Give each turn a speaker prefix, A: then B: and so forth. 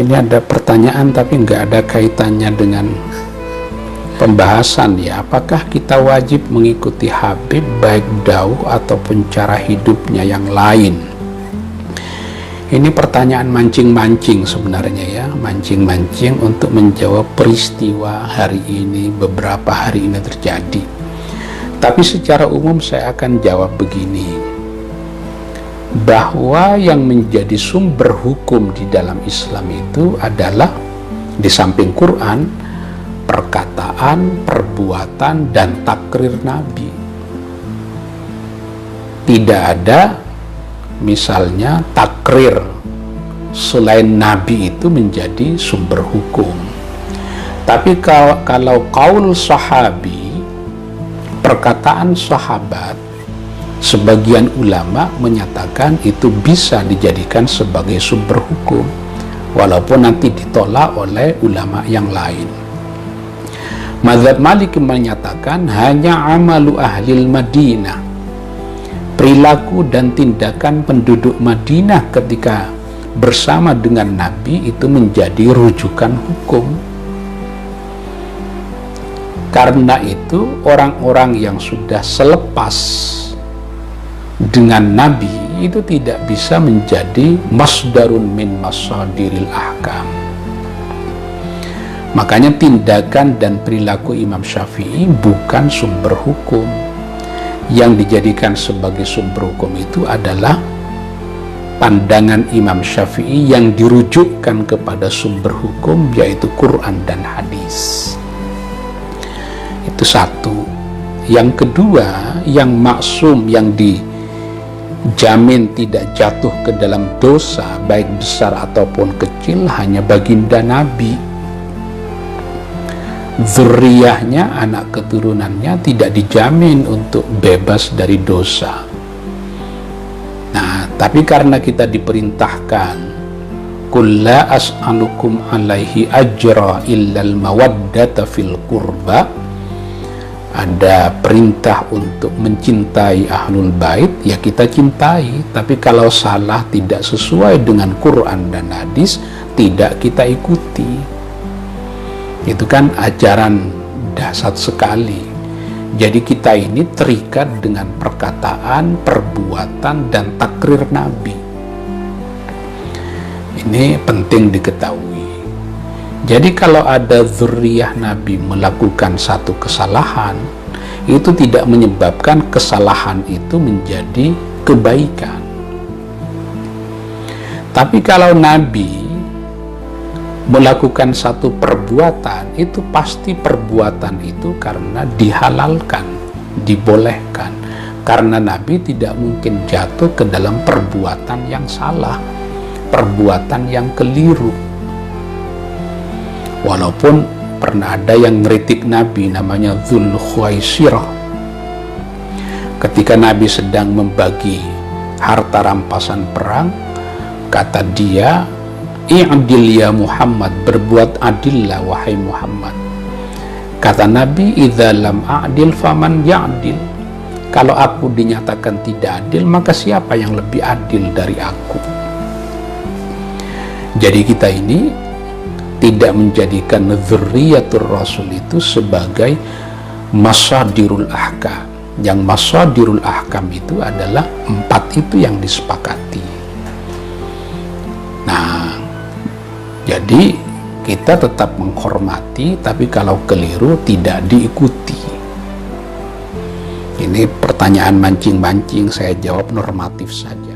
A: Ini ada pertanyaan tapi nggak ada kaitannya dengan pembahasan ya. Apakah kita wajib mengikuti Habib baik dauh ataupun cara hidupnya yang lain? Ini pertanyaan mancing-mancing sebenarnya ya, mancing-mancing untuk menjawab peristiwa hari ini, beberapa hari ini terjadi. Tapi secara umum saya akan jawab begini, bahwa yang menjadi sumber hukum di dalam Islam itu adalah di samping Quran, perkataan, perbuatan, dan takrir Nabi. Tidak ada misalnya takrir selain Nabi itu menjadi sumber hukum. Tapi kalau qaul sahabi, perkataan sahabat, sebagian ulama menyatakan itu bisa dijadikan sebagai sumber hukum, walaupun nanti ditolak oleh ulama yang lain. Mazhab Maliki menyatakan hanya amalu ahlil Madinah, perilaku dan tindakan penduduk Madinah ketika bersama dengan Nabi itu menjadi rujukan hukum. Karena itu orang-orang yang sudah selepas dengan Nabi itu tidak bisa menjadi masdarun min masadiril ahkam. Makanya tindakan dan perilaku Imam Syafi'i bukan sumber hukum. Yang dijadikan sebagai sumber hukum itu adalah pandangan Imam Syafi'i yang dirujukkan kepada sumber hukum, yaitu Quran dan hadis. Itu satu. Yang kedua, yang maksum, yang dijamin tidak jatuh ke dalam dosa baik besar ataupun kecil hanya baginda Nabi. Zuriyahnya, anak keturunannya tidak dijamin untuk bebas dari dosa. Nah, tapi karena kita diperintahkan qul la as'alukum alaihi ajra illal mawaddata fil qurba, ada perintah untuk mencintai ahlul bait, ya kita cintai. Tapi kalau salah, tidak sesuai dengan Quran dan hadis, tidak kita ikuti. Itu kan ajaran dasar sekali. Jadi kita ini terikat dengan perkataan, perbuatan, dan takrir Nabi. Ini penting diketahui. Jadi kalau ada zuriyah Nabi melakukan satu kesalahan, itu tidak menyebabkan kesalahan itu menjadi kebaikan. Tapi kalau Nabi melakukan satu perbuatan, itu pasti perbuatan itu karena dihalalkan, dibolehkan. Karena Nabi tidak mungkin jatuh ke dalam perbuatan yang salah, perbuatan yang keliru. Walaupun pernah ada yang ngeritik Nabi, namanya Dzul Khuwaisirah. Ketika Nabi sedang membagi harta rampasan perang, kata dia, "I'dil ya Muhammad," berbuat adillah wahai Muhammad. Kata Nabi, "Idza lam a'dil faman ya'dil." Kalau aku dinyatakan tidak adil, maka siapa yang lebih adil dari aku? Jadi kita ini tidak menjadikan dzurriyyatur Rasul itu sebagai masadirul ahkam. Yang masadirul ahkam itu adalah 4 itu yang disepakati. Nah, jadi kita tetap menghormati, tapi kalau keliru tidak diikuti. Ini pertanyaan mancing-mancing, saya jawab normatif saja.